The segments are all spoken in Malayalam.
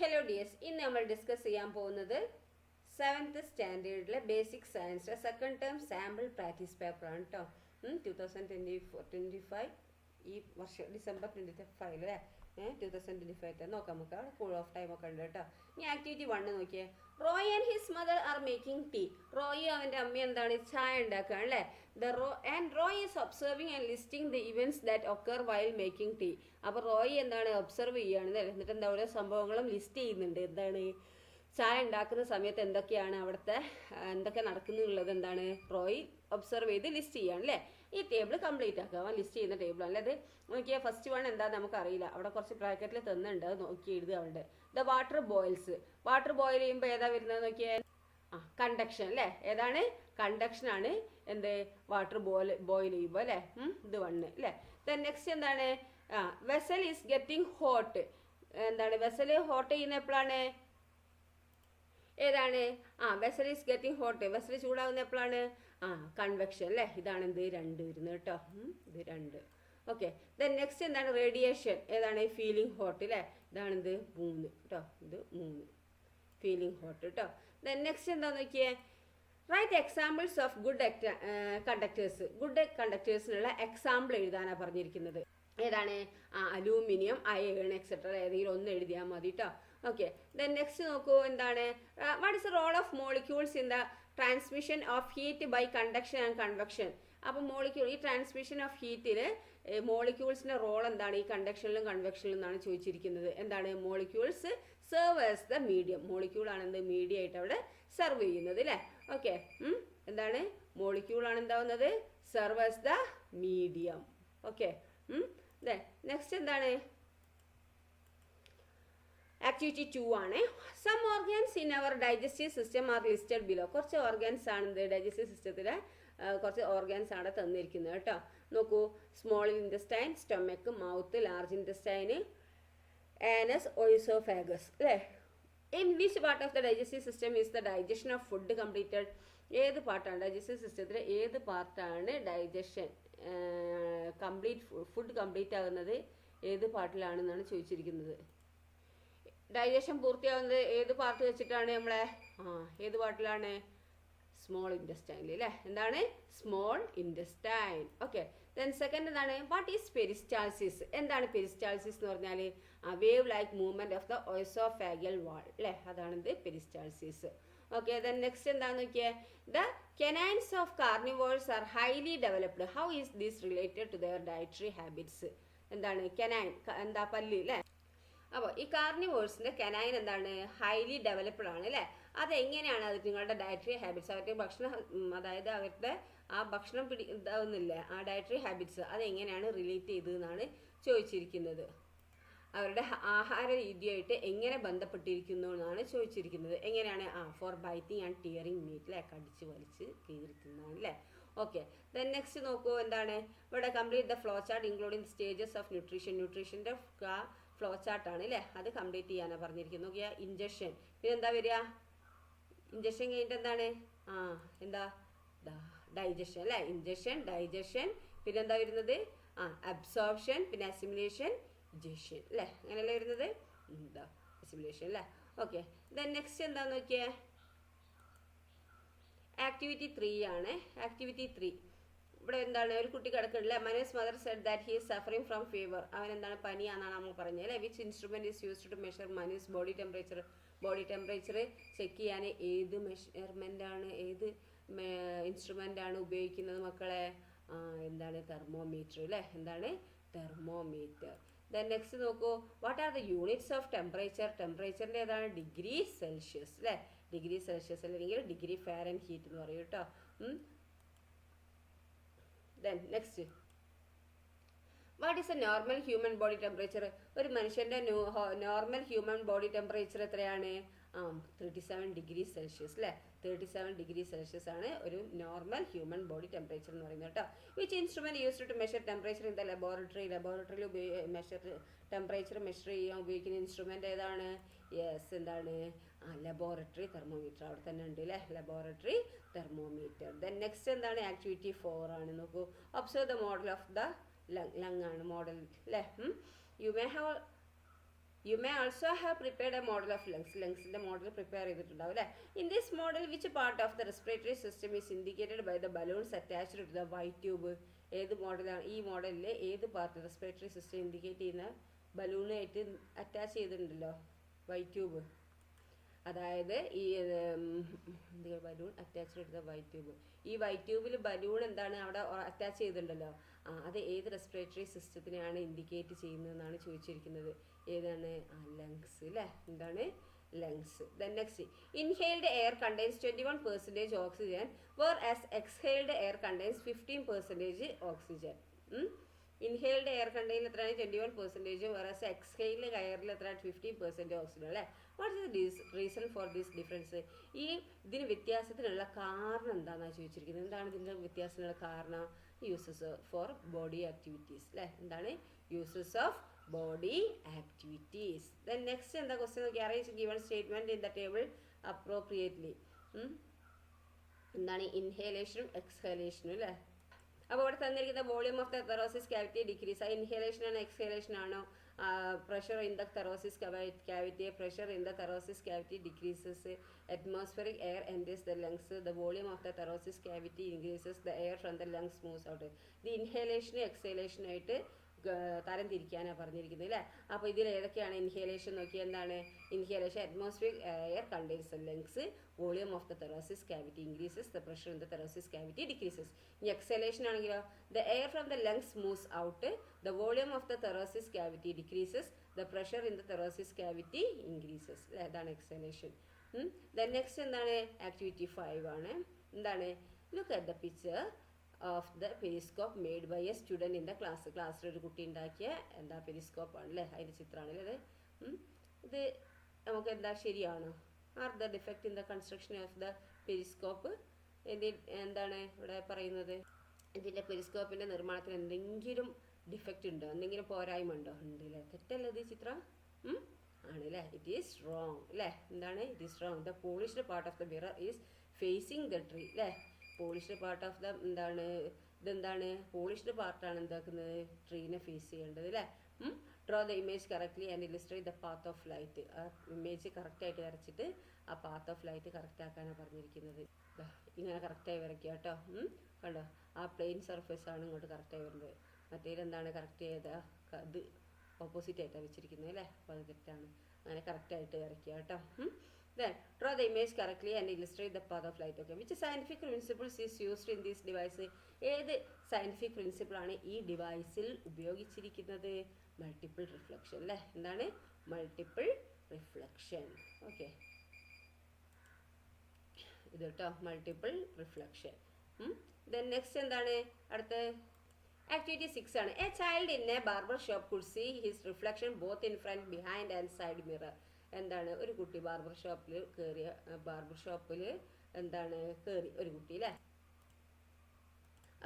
ഹലോ ഡിയേഴ്സ്, ഇന്ന് നമ്മൾ ഡിസ്കസ് ചെയ്യാൻ പോകുന്നത് 7th സ്റ്റാൻഡേർഡിലെ ബേസിക് സയൻസിലെ സെക്കൻഡ് ടേം സാമ്പിൾ പ്രാക്ടീസ് പേപ്പറാണ് കേട്ടോ. 2025 ഈ വർഷം ഡിസംബർ 25 അല്ലേ 2025 നോക്കാം. നമുക്ക് അവിടെ കൂൾ ഓഫ് ടൈം ഒക്കെ ഉണ്ട് കേട്ടോ. ഇനി ആക്ടിവിറ്റി 1 നോക്കിയേ. Roy and his mother are making tea. Roy അവൻ്റെ അമ്മ എന്താണ് ചായ ഉണ്ടാക്കുക അല്ലേ. Roy is observing and listing the events that occur while making tea. അപ്പോൾ റോയ് എന്താണ് ഒബ്സർവ് ചെയ്യുകയാണ്, എന്നിട്ട് എന്താ ഓരോ സംഭവങ്ങളും ലിസ്റ്റ് ചെയ്യുന്നുണ്ട്. എന്താണ് ചായ ഉണ്ടാക്കുന്ന സമയത്ത് എന്തൊക്കെ നടക്കുന്നുള്ളത് എന്താണ് റോയ് ഒബ്സർവ് ചെയ്ത് ലിസ്റ്റ് ചെയ്യാണ് അല്ലേ. ഈ ടേബിൾ കംപ്ലീറ്റ് ആക്കുക. അവൻ ലിസ്റ്റ് ചെയ്യുന്ന ടേബിളാണ് അല്ലേ. അത് നോക്കിയാൽ ഫസ്റ്റ് വൺ എന്താ നമുക്കറിയില്ല. അവിടെ കുറച്ച് ബ്രാക്കറ്റിൽ തന്നുണ്ട്, അത് നോക്കി എഴുതുക. അവിടെ the water boils. Water boil ചെയ്യുമ്പോൾ ഏതാ വരുന്നത് നോക്കിയാൽ കണ്ടക്ഷൻ അല്ലേ. ഏതാണ് കണ്ടക്ഷൻ ആണ് എന്ത് വാട്ടർ ബോയിൽ ചെയ്യുമ്പോൾ അല്ലേ. ഇത് 1 അല്ലേ. ദെൻ നെക്സ്റ്റ് എന്താണ് വെസൽ ഈസ് ഗെറ്റിംഗ് ഹോട്ട്. എന്താണ് വെസൽ ഹോട്ട് ചെയ്യുന്ന എപ്പോഴാണ് ഏതാണ് vessel is getting hot. Vessel ചൂടാകുന്ന എപ്പോഴാണ് കൺവെക്ഷൻ അല്ലേ. ഇതാണ് എന്ത് 2 വരുന്നത് കേട്ടോ. ഇത് 2. ഓക്കെ. ദെൻ നെക്സ്റ്റ് എന്താണ് റേഡിയേഷൻ. ഏതാണ് ഫീലിംഗ് ഹോട്ട് അല്ലേ. ഇതാണ് ഇത് 3 കേട്ടോ. ഇത് 3 ഫീലിംഗ് ഹോട്ട് കേട്ടോ. ദെൻ നെക്സ്റ്റ് എന്താന്ന് നോക്കിയേ. Write examples of good conductors. Good കണ്ടക്ടേഴ്സിനുള്ള എക്സാമ്പിൾ എഴുതാനാണ് പറഞ്ഞിരിക്കുന്നത്. ഏതാണ് അലൂമിനിയം, അയൺ എക്സെട്ര ഏതെങ്കിലും ഒന്ന് എഴുതിയാൽ മതി കേട്ടോ. ഓക്കെ. ദെൻ നെക്സ്റ്റ് നോക്കൂ. എന്താണ് what is the role of molecules in the transmission of heat by conduction and convection. അപ്പോൾ ഈ ട്രാൻസ്മിഷൻ ഓഫ് ഹീറ്റിൽ മോളിക്യൂൾസിൻ്റെ റോൾ എന്താണ് ഈ കണ്ടക്ഷനിലും കൺവെക്ഷനിലും എന്നാണ് ചോദിച്ചിരിക്കുന്നത്. എന്താണ് molecules serve as the medium. മോളിക്യൂളാണ് എന്ത് മീഡിയം ആയിട്ട് അവിടെ സെർവ് ചെയ്യുന്നത് അല്ലേ. ഓക്കെ. എന്താണ് മോളിക്യൂളാണ് എന്താവുന്നത് serve as the medium. Okay. Next എന്താണ് ആക്ടിവിറ്റി 2 ആണ്. Some organs in our digestive system are listed below. കുറച്ച് ഓർഗൻസ് ആണ് ഡൈജസ്റ്റീവ് സിസ്റ്റത്തിലെ കുറച്ച് ഓർഗൻസ് ആണ് തന്നിരിക്കുന്നത് കേട്ടോ. നോക്കൂ. Small intestine, stomach, mouth, large intestine, anus, oesophagus അല്ലേ. In which part of the digestive system is the digestion of food completed. ഏത് പാർട്ടാണ് ഡൈജസ്റ്റീവ് സിസ്റ്റത്തിലെ ഏത് പാർട്ടാണ് ഡൈജഷൻ ഫുഡ് കംപ്ലീറ്റ് ആകുന്നത് ഏത് പാർട്ടിലാണെന്നാണ് ചോദിച്ചിരിക്കുന്നത്. ഡൈജഷൻ പൂർത്തിയാകുന്നത് ഏത് പാർട്ട് വെച്ചിട്ടാണ് നമ്മളെ ഏത് പാർട്ടിലാണ് സ്മോൾ ഇൻറ്റസ്റ്റൈനിൽ അല്ലേ. എന്താണ് small intestine. Okay. Then second എന്താണ് വാട്ട് ഈസ് പെരിസ്റ്റാൾസിസ്. എന്താണ് പെരിസ്റ്റാൾസിസ് എന്ന് പറഞ്ഞാൽ wave like movement of the oesophageal wall അല്ലേ. അതാണിത് പെരിസ്റ്റാൾസിസ്. ഓക്കെ. ദെൻ നെക്സ്റ്റ് എന്താണെന്ന് നോക്കിയേ. The canines of carnivores are highly developed. How is this related to their dietary habits. എന്താണ് കെനൈൻ എന്താ പല്ല് അല്ലേ. അപ്പോൾ ഈ കാർണിവോഴ്സിൻ്റെ കെനൈൻ എന്താണ് ഹൈലി ഡെവലപ്ഡ് ആണ് അല്ലേ. അതെങ്ങനെയാണ് അത് നിങ്ങളുടെ ഡയറ്ററി ഹാബിറ്റ്സ് അവരുടെ ഭക്ഷണം അതായത് അവരുടെ ആ ഭക്ഷണം ഇതാവുന്നില്ലേ ആ ഡയറ്ററി ഹാബിറ്റ്സ് അതെങ്ങനെയാണ് റിലേറ്റ് ചെയ്തതെന്നാണ് ചോദിച്ചിരിക്കുന്നത്. അവരുടെ ആഹാര രീതിയായിട്ട് എങ്ങനെ ബന്ധപ്പെട്ടിരിക്കുന്നു എന്നാണ് ചോദിച്ചിരിക്കുന്നത്. എങ്ങനെയാണ് for biting and tearing meat അല്ലേ. കടിച്ച് വലിച്ച് കീറി തിന്നാണ് അല്ലേ. ഓക്കെ. ദെൻ നെക്സ്റ്റ് നോക്കൂ. എന്താണ് ഇവിടെ complete the flow chart including stages of nutrition. ന്യൂട്രീഷൻ്റെ ഫ്ലോ ചാർട്ടാണ് അല്ലേ. അത് കംപ്ലീറ്റ് ചെയ്യാനാണ് പറഞ്ഞിരിക്കുന്നത്. നോക്കിയാൽ ഇഞ്ചക്ഷൻ പിന്നെ എന്താ വരിക. ഇഞ്ചക്ഷൻ കഴിഞ്ഞിട്ട് എന്താണ് എന്താ ഡൈജഷൻ അല്ലേ. ഇഞ്ചക്ഷൻ, ഡൈജഷൻ, പിന്നെ എന്താ വരുന്നത് അബ്സോർപ്ഷൻ, പിന്നെ അസിമിലേഷൻ, ഇജക്ഷൻ അല്ലേ. അങ്ങനെയല്ലേ വരുന്നത് എന്താ അസിമിലേഷൻ അല്ലേ. ഓക്കെ. ദെൻ നെക്സ്റ്റ് എന്താന്ന് നോക്കിയേ. ആക്ടിവിറ്റി 3 ആണ്. ആക്ടിവിറ്റി 3 ഇവിടെ എന്താണ് ഒരു കുട്ടി കിടക്കുന്നില്ല. Manu's mother said that he is suffering from fever. അവൻ എന്താണ് പനിയാണെന്നാണ് നമ്മൾ പറഞ്ഞത് അല്ലേ. Which instrument is used to measure Manu's body temperature. Body temperature check ചെയ്യാൻ ഏത് ഇൻസ്ട്രുമെൻ്റ് ആണ് ഉപയോഗിക്കുന്നത് മക്കളെ. എന്താണ് തെർമോമീറ്റർ അല്ലേ. എന്താണ് തെർമോമീറ്റർ. ദെൻ നെക്സ്റ്റ് നോക്കൂ. What are the units of temperature. ടെമ്പറേച്ചറിൻ്റെ ഏതാണ് ഡിഗ്രി സെൽഷ്യസ് അല്ലേ. ഡിഗ്രി സെൽഷ്യസ് അല്ലെങ്കിൽ ഡിഗ്രി ഫാരൻഹീറ്റ് എന്ന് പറയും കേട്ടോ. Then next what is a normal human body temperature. ഒരു മനുഷ്യൻ്റെ നോർമൽ ഹ്യൂമൻ ബോഡി ടെമ്പറേച്ചർ എത്രയാണ് 37 ഡിഗ്രി സെൽഷ്യസ് അല്ലേ. 37 ഡിഗ്രി സെൽഷ്യസ് ആണ് ഒരു നോർമൽ ഹ്യൂമൻ ബോഡി ടെമ്പറേച്ചർ എന്ന് പറയുന്നത് കേട്ടോ. Which instrument used to measure temperature in the laboratory. ലബോറട്ടറിയിൽ ടെമ്പറേച്ചർ മെഷർ ചെയ്യാൻ ഉപയോഗിക്കുന്ന ഇൻസ്ട്രുമെന്റ് ഏതാണ്. യെസ് എന്താണ് ലബോറട്ടറി തെർമോമീറ്റർ. അവിടെ തന്നെ ഉണ്ട് അല്ലേ ലബോറട്ടറി തെർമോമീറ്റർ. ദെൻ നെക്സ്റ്റ് എന്താണ് ആക്ടിവിറ്റി 4 ആണ്. നോക്കൂ. Observe the model of the lung ആണ് മോഡൽ അല്ലേ. You may have you may also have prepared a model of ലങ്സിൻ്റെ മോഡൽ പ്രിപ്പയർ ചെയ്തിട്ടുണ്ടാവും അല്ലേ. In this model which part of the respiratory system is indicated by the balloons attached to the white tube. ഏത് മോഡലാണ് ഈ മോഡലിൽ ഏത് പാർട്ട് റെസ്പിറേറ്ററി സിസ്റ്റം ഇൻഡിക്കേറ്റ് ചെയ്യുന്ന ബലൂണായിട്ട് അറ്റാച്ച് ചെയ്തിട്ടുണ്ടല്ലോ വൈറ്റ് ട്യൂബ്. അതായത് ഈ balloon attached to the white tube. ഈ വൈറ്റ് ട്യൂബിൽ ബലൂൺ എന്താണ് അവിടെ അറ്റാച്ച് ചെയ്തിട്ടുണ്ടല്ലോ, അത് ഏത് റെസ്പിറേറ്ററി സിസ്റ്റത്തിനെയാണ് ഇൻഡിക്കേറ്റ് ചെയ്യുന്നതെന്നാണ് ചോദിച്ചിരിക്കുന്നത്. ഏതാണ്? ലങ്സ് അല്ലേ. എന്താണ്? Lungs. Then next, inhaled air contains 21% oxygen whereas exhaled air contains 15% oxygen. Inhaled air കണ്ടെയ്നിൽ എത്രയാണ്? 21%, വേറാസ് എക്സ്ഹെയിൽഡ് എയറിൽ എത്രയാണ്? 15% ഓക്സിജൻ അല്ലേ. What is the reason for this difference? ഇതിന് വ്യത്യാസത്തിനുള്ള കാരണം എന്താണെന്നാണ് ചോദിച്ചിരിക്കുന്നത്. എന്താണ് ഇതിൻ്റെ വ്യത്യാസത്തിനുള്ള കാരണം? യൂസസ് ഫോർ ബോഡി ആക്ടിവിറ്റീസ് അല്ലേ. എന്താണ്? Uses of body activities. Then next എന്താ ക്വസ്റ്റ്യൻ നോക്കി, arrange given statement in the table appropriately. എന്താണ്? ഇൻഹേലേഷനും എക്സ്ഹേലേഷനും അല്ലേ. അപ്പോൾ ഇവിടെ തന്നിരിക്കുന്ന volume of the thoracic cavity decrease. ഇൻഹേലേഷൻ ആണോ എക്സ്ഹേലേഷൻ ആണോ? Pressure in the thoracic cavity. Pressure in the thoracic cavity decreases. Atmospheric air enters the lungs. The volume of the thoracic cavity increases. The air from the lungs moves out. ഇത് ഇൻഹേലേഷനും എക്സ്ഹേലേഷനായിട്ട് തരം തിരിക്കാനാണ് പറഞ്ഞിരിക്കുന്നത് അല്ലേ. അപ്പോൾ ഇതിൽ ഏതൊക്കെയാണ് ഇൻഹേലേഷൻ നോക്കി. എന്താണ് inhalation? Atmospheric air contains the lungs. Volume of the thoracic cavity increases. The pressure in the thoracic cavity decreases. ഇനി എക്സലേഷൻ ആണെങ്കിലോ, the air from the lungs moves out. The volume of the thoracic cavity decreases. The pressure in the thoracic cavity increases. അതാണ് എക്സലേഷൻ. ദെൻ നെക്സ്റ്റ് എന്താണ്? ആക്ടിവിറ്റി 5 ആണ്. എന്താണ്? Look at the picture of the periscope made by a student in the class. ക്ലാസ്സിലൊരു കുട്ടി ഉണ്ടാക്കിയ എന്താ പെരിസ്കോപ്പ് ആണല്ലേ, അതിൻ്റെ ചിത്രമാണല്ലേ അത്. ഇത് നമുക്ക് എന്താ ശരിയാണോ? Are the defect in the construction of the Periscope. എന്താണ് ഇവിടെ പറയുന്നത്? ഇതിൻ്റെ പെരിസ്കോപ്പിൻ്റെ നിർമ്മാണത്തിന് എന്തെങ്കിലും ഡിഫക്റ്റ് ഉണ്ടോ? എന്തെങ്കിലും പോരായ്മ ഉണ്ടോ? ഉണ്ട് അല്ലേ. തെറ്റല്ലേ ഇത് ചിത്രം? ആണല്ലേ. ഇറ്റ് ഈസ് റോങ് അല്ലേ. എന്താണ്? It is wrong. The polished part of the mirror is phasing the tree അല്ലേ. പോളിഷ്ഡ് പാർട്ട് ഓഫ് ദ എന്താണ്? ഇതെന്താണ്? പോളിഷ്ഡ് പാർട്ടാണ് എന്താക്കുന്നത്? ട്രീനെ ഫേസ് ചെയ്യേണ്ടത് അല്ലേ. Draw the image correctly and illustrate the path of light. ആ ഇമേജ് കറക്റ്റായിട്ട് വരച്ചിട്ട് ആ പാത്ത് ഓഫ് ലൈറ്റ് കറക്റ്റ് ആക്കാനാണ് പറഞ്ഞിരിക്കുന്നത്. ഇങ്ങനെ കറക്റ്റായി വരയ്ക്കുക കേട്ടോ. കണ്ടോ? ആ പ്ലെയിൻ സർഫേസ് ആണ് ഇങ്ങോട്ട് കറക്റ്റായി വരുന്നത്. മറ്റേതെന്താണ്? കറക്റ്റ് ചെയ്ത ഇത് ഓപ്പോസിറ്റ് ആയിട്ടാണ് വെച്ചിരിക്കുന്നത് അല്ലേ. അപ്പോൾ അത് തെറ്റാണ്. അങ്ങനെ കറക്റ്റായിട്ട് വരയ്ക്കുക കേട്ടോ. Then draw the image correctly and illustrate the path of light. Okay, which scientific principles is used in this device? ഏത് സയൻറ്റിഫിക് പ്രിൻസിപ്പിളാണ് ഈ ഡിവൈസിൽ ഉപയോഗിച്ചിരിക്കുന്നത്? മൾട്ടിപ്പിൾ റിഫ്ലക്ഷൻ അല്ലേ. എന്താണ്? Multiple reflection. ഓക്കെ, ഇത് കേട്ടോ, മൾട്ടിപ്പിൾ റിഫ്ലക്ഷൻ. ദെൻ നെക്സ്റ്റ് എന്താണ്? അടുത്ത് ആക്ടിവിറ്റി 6 ആണ്. A child in a barber shop could see his reflection both in front, behind and side mirror. എന്താണ്? ഒരു കുട്ടി ബാർബർ ഷോപ്പിൽ എന്താണ് കയറി ഒരു കുട്ടി അല്ലേ.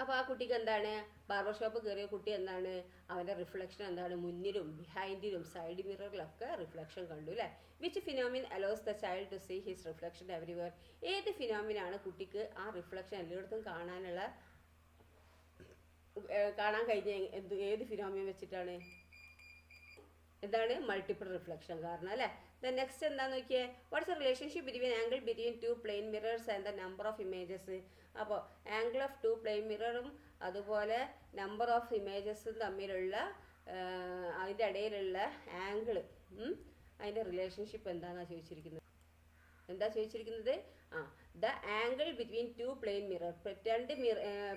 അപ്പോൾ ആ കുട്ടിക്ക് എന്താണ്? ബാർബർ ഷോപ്പ് കയറിയ കുട്ടി എന്താണ്? അവൻ്റെ റിഫ്ലക്ഷൻ എന്താണ്? മുന്നിലും ബിഹൈൻഡിലും സൈഡ് മിററിലൊക്കെ റിഫ്ലക്ഷൻ കണ്ടു അല്ലേ. Which phenomenon allows the child to see his reflection everywhere? ഏത് ഫിനോമിനാണ് കുട്ടിക്ക് ആ റിഫ്ലക്ഷൻ എല്ലായിടത്തും കാണാൻ കഴിഞ്ഞ ഏത് ഫിനോമിൻ വെച്ചിട്ടാണ്? എന്താണ്? മൾട്ടിപ്പിൾ റിഫ്ലക്ഷൻ കാരണം അല്ലേ. ദെൻ നെക്സ്റ്റ് എന്താണെന്ന് നോക്കിയേ. What's the relationship between angle between 2 plane mirrors and the number of images? അപ്പോൾ ആംഗിൾ ഓഫ് 2 പ്ലെയിൻ മിററും അതുപോലെ നമ്പർ ഓഫ് ഇമേജസും തമ്മിലുള്ള അതിൻ്റെ ഇടയിലുള്ള ആംഗിൾ, അതിൻ്റെ റിലേഷൻഷിപ്പ് എന്താണെന്നാണ് ചോദിച്ചിരിക്കുന്നത്. എന്താ ചോദിച്ചിരിക്കുന്നത്? The angle between 2 plane mirror. രണ്ട്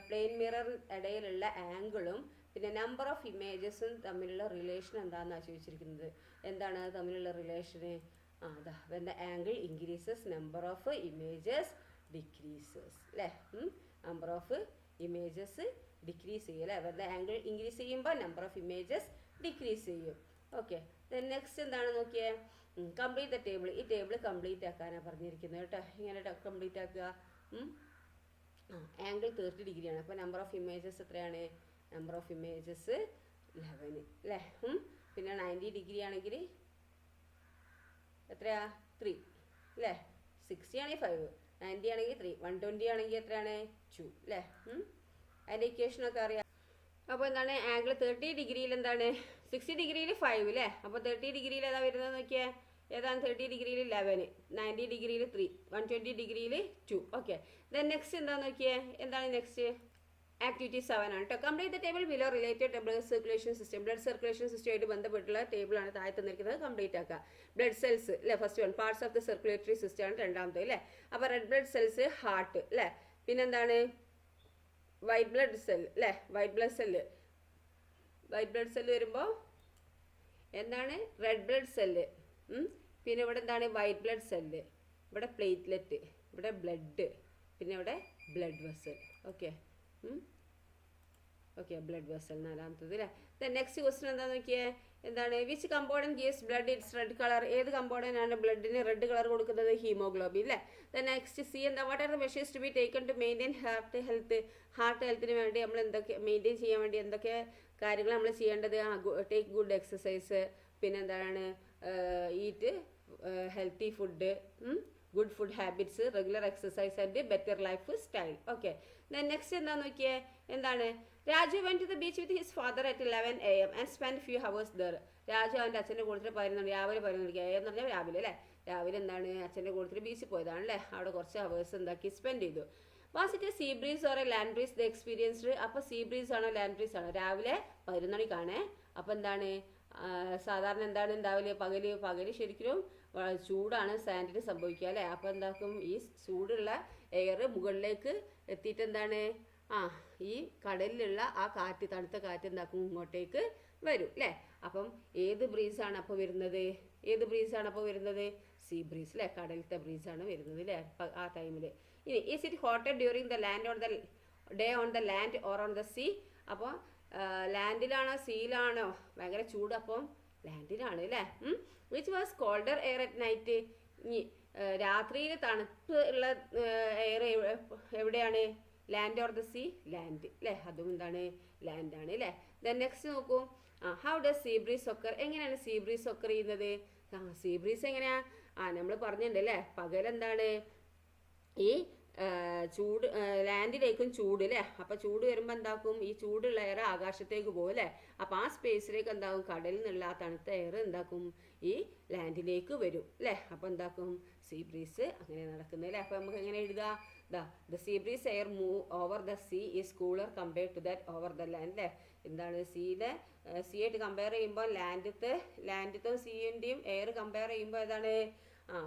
പ്ലെയിൻ മിറർ ഇടയിലുള്ള ആംഗിളും പിന്നെ നമ്പർ ഓഫ് ഇമേജസും തമ്മിലുള്ള റിലേഷൻ എന്താണെന്നാണ് ചോദിച്ചിരിക്കുന്നത്. എന്താണ് തമ്മിലുള്ള relation? When the angle increases number of images decreases അല്ലേ. നമ്പർ ഓഫ് ഇമേജസ് ഡിക്രീസ് ചെയ്യും അല്ലേ. വെൻ ദ ആംഗിൾ ഇൻക്രീസ് ചെയ്യുമ്പോൾ നമ്പർ ഓഫ് ഇമേജസ് ഡിക്രീസ് ചെയ്യും. ഓക്കെ, ദെൻ നെക്സ്റ്റ് എന്താണ് നോക്കിയേ. Complete the table. ഈ ടേബിൾ കംപ്ലീറ്റ് ആക്കാനാണ് പറഞ്ഞിരിക്കുന്നത് കേട്ടോ. ഇങ്ങനെ കംപ്ലീറ്റ് ആക്കുക. ആംഗിൾ 30 ഡിഗ്രിയാണ്. അപ്പോൾ നമ്പർ ഓഫ് ഇമേജസ് എത്രയാണ്? നമ്പർ ഓഫ് ഇമേജസ് 11 അല്ലേ. പിന്നെ 90 ഡിഗ്രി ആണെങ്കിൽ എത്രയാ? 3 അല്ലേ. 60 ആണെങ്കിൽ 5, 90 ആണെങ്കിൽ 3, 120 ആണെങ്കിൽ എത്രയാണ്? 2 അല്ലേ. അതിൻ്റെ ഇക്വേഷനൊക്കെ അറിയാം. അപ്പോൾ എന്താണ്? ആംഗിൾ 30 ഡിഗ്രിയിൽ എന്താണ്? 60 ഡിഗ്രിയിൽ 5 അല്ലേ? അപ്പോൾ 30 ഡിഗ്രിയിൽ ഏതാ വരുന്നത് നോക്കിയേ. ഏതാണ് 30 ഡിഗ്രിയിൽ 11, 90 ഡിഗ്രിയിൽ 3, 120 ഡിഗ്രിയിൽ 2. ഓക്കെ. ദെൻ നെക്സ്റ്റ് എന്താണെന്ന് നോക്കിയേ. എന്താണ് നെക്സ്റ്റ്? ആക്ടിവിറ്റി 7 ആണ് കേട്ടോ. Complete the table below related blood circulation system. Blood circulation സിസ്റ്റമായിട്ട് ബന്ധപ്പെട്ടുള്ള ടേബിളാണ് താഴെ തന്നിരിക്കുന്നത്. കംപ്ലീറ്റ് ആക്കുക. ബ്ലഡ് സെൽസ് അല്ലേ first one. Parts of the circulatory system ആണ് രണ്ടാമത്തെ അല്ലേ. അപ്പോൾ റെഡ് ബ്ലഡ് സെൽസ് ഹാർട്ട് അല്ലേ. പിന്നെന്താണ്? വൈറ്റ് ബ്ലഡ് സെൽ അല്ലേ. White blood cell. White blood cell വരുമ്പോൾ എന്താണ്? Red blood cell. പിന്നെ ഇവിടെ എന്താണ്? White blood cell. ഇവിടെ പ്ലേറ്റ്ലെറ്റ്. ഇവിടെ ബ്ലഡ്. പിന്നെ ഇവിടെ blood vessel. Okay. Okay, blood vessel നാലാമത്തത് അല്ലേ. ദെൻ നെക്സ്റ്റ് ക്വസ്റ്റ്യൻ എന്താണെന്ന് നോക്കിയേ. എന്താണ്? Which component gives blood its red colour? ഏത് കമ്പോണൻ്റ് ആണ് ബ്ലഡിന് റെഡ് കളർ കൊടുക്കുന്നത്? ഹീമോഗ്ലോബിൻ അല്ലേ. ദെൻ നെക്സ്റ്റ് സി എന്താ? What are the measures to B taken to maintain heart health? Heart ഹെൽത്തിന് വേണ്ടി നമ്മൾ എന്തൊക്കെ മെയിൻറ്റെയിൻ ചെയ്യാൻ വേണ്ടി എന്തൊക്കെ കാര്യങ്ങൾ നമ്മൾ ചെയ്യേണ്ടത്? Take good exercise. പിന്നെ എന്താണ്? Eat healthy food, good food habits, regular exercise and better life style. Okay. Then next എന്താണെന്ന് നോക്കിയേ. എന്താണ്? Raju went to the beach with his father at 11 AM and spend few hours there. രാജു അവൻ്റെ അച്ഛൻ്റെ കൂട്ടത്തിൽ 11 രാവിലെ 11 AM എന്ന് പറഞ്ഞാൽ രാവിലെ അല്ലേ. രാവിലെ എന്താണ്? അച്ഛൻ്റെ കൂട്ടത്തിൽ ബീച്ചിൽ പോയതാണ് അല്ലേ. അവിടെ കുറച്ച് ഹവേഴ്സ് എന്താക്കി സ്പെൻഡ് ചെയ്തു. Was it A C breeze or A land breeze the experienced? അപ്പോൾ സീ ബ്രീസ് ആണോ ലാൻഡ് ബ്രീസ് ആണോ? രാവിലെ 11 മണിക്കാണേ. അപ്പോൾ എന്താണ്? സാധാരണ എന്താണ് ഉണ്ടാവില്ല? പകല് ശരിക്കും ചൂടാണ് സാൻഡിന് സംഭവിക്കുക അല്ലേ. അപ്പോൾ എന്താക്കും? ഈ ചൂടുള്ള എയർ മുകളിലേക്ക് എത്തിയിട്ട് എന്താണ്? ഈ കടലിലുള്ള ആ കാറ്റ്, തണുത്ത കാറ്റ് എന്താക്കും? ഇങ്ങോട്ടേക്ക് വരും അല്ലേ. അപ്പം ഏത് ബ്രീസാണ് അപ്പോൾ വരുന്നത്? ഏത് ബ്രീസാണ് അപ്പോൾ വരുന്നത്? സീ ബ്രീസ് അല്ലേ. കടലത്തെ ബ്രീസാണ് വരുന്നത് അല്ലേ ആ ടൈമിൽ. ഇനി is it hotter during the land on the day on the land or on the sea? അപ്പോൾ ലാൻഡിലാണോ സീയിലാണോ ഭയങ്കര ചൂട്? അപ്പം ലാൻഡിലാണ് അല്ലേ. Which was colder air at night? ഇനി രാത്രിയിൽ തണുപ്പ് ഉള്ള എയർ എവിടെയാണ്? Land or the sea? Land അല്ലേ. അതും എന്താണ്? ലാൻഡാണ് അല്ലേ. ദെൻ നെക്സ്റ്റ് നോക്കൂ. How does see breeze occur? എങ്ങനെയാണ് സീ ബ്രീസ് ഒക്കർ ചെയ്യുന്നത്? സീ ബ്രീസ് എങ്ങനെയാ? നമ്മൾ പറഞ്ഞിട്ടുണ്ട് അല്ലേ. പകലെന്താണ്? ഈ ചൂട് ലാൻഡിലേക്കും ചൂട് അല്ലേ. അപ്പോൾ ചൂട് വരുമ്പോൾ എന്താക്കും? ഈ ചൂടുള്ള എയർ ആകാശത്തേക്ക് പോകും അല്ലേ. അപ്പോൾ ആ സ്പേസിലേക്ക് എന്താകും? കടലിൽ നിന്നുള്ള ആ തണുത്ത എയർ എന്താക്കും? ഈ ലാൻഡിലേക്ക് വരും അല്ലേ. അപ്പോൾ എന്താക്കും? സീ ബ്രീസ് അങ്ങനെ നടക്കുന്നത് അല്ലേ. അപ്പോൾ നമുക്ക് എങ്ങനെ എഴുതാം? The sea breeze air move over the sea is cooler compared to that over the land അല്ലേ. എന്താണ്? സീ ആയിട്ട് കമ്പയർ ചെയ്യുമ്പോൾ ലാൻഡത്തെ സീൻ്റെയും എയർ കമ്പയർ ചെയ്യുമ്പോൾ ഏതാണ്?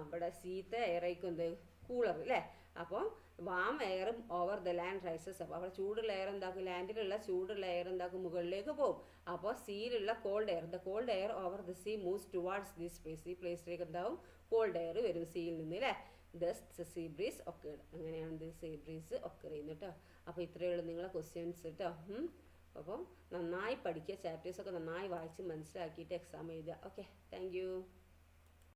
ഇവിടെ സീത്തെ എയർ ആയിരിക്കും എന്ത്? കൂളർ അല്ലേ. അപ്പോൾ warm എയറും over the land rises. അപ്പോൾ അവിടെ ചൂടുള്ള എയർ എന്താക്കും? ലാൻഡിലുള്ള ചൂടുള്ള എയർ എന്താക്കും? മുകളിലേക്ക് പോകും. അപ്പോൾ സീയിലുള്ള cold air, the cold air over the sea moves towards this place. ഈ പ്ലേസിലേക്ക് എന്താവും? കോൾഡ് എയർ വരും സീയിൽ നിന്ന് അല്ലേ. Thus sea breeze occurred. അങ്ങനെയാണ് ഇത് സീ ബ്രീസ് ഒക്കർ ചെയ്യുന്നത് കേട്ടോ. അപ്പോൾ ഇത്രയേ ഉള്ളൂ നിങ്ങളെ ക്വസ്റ്റ്യൻസ് കേട്ടോ. അപ്പോൾ നന്നായി പഠിക്കുക. ചാപ്റ്റേഴ്സൊക്കെ നന്നായി വായിച്ച് മനസ്സിലാക്കിയിട്ട് എക്സാം എഴുതുക. Okay, thank you.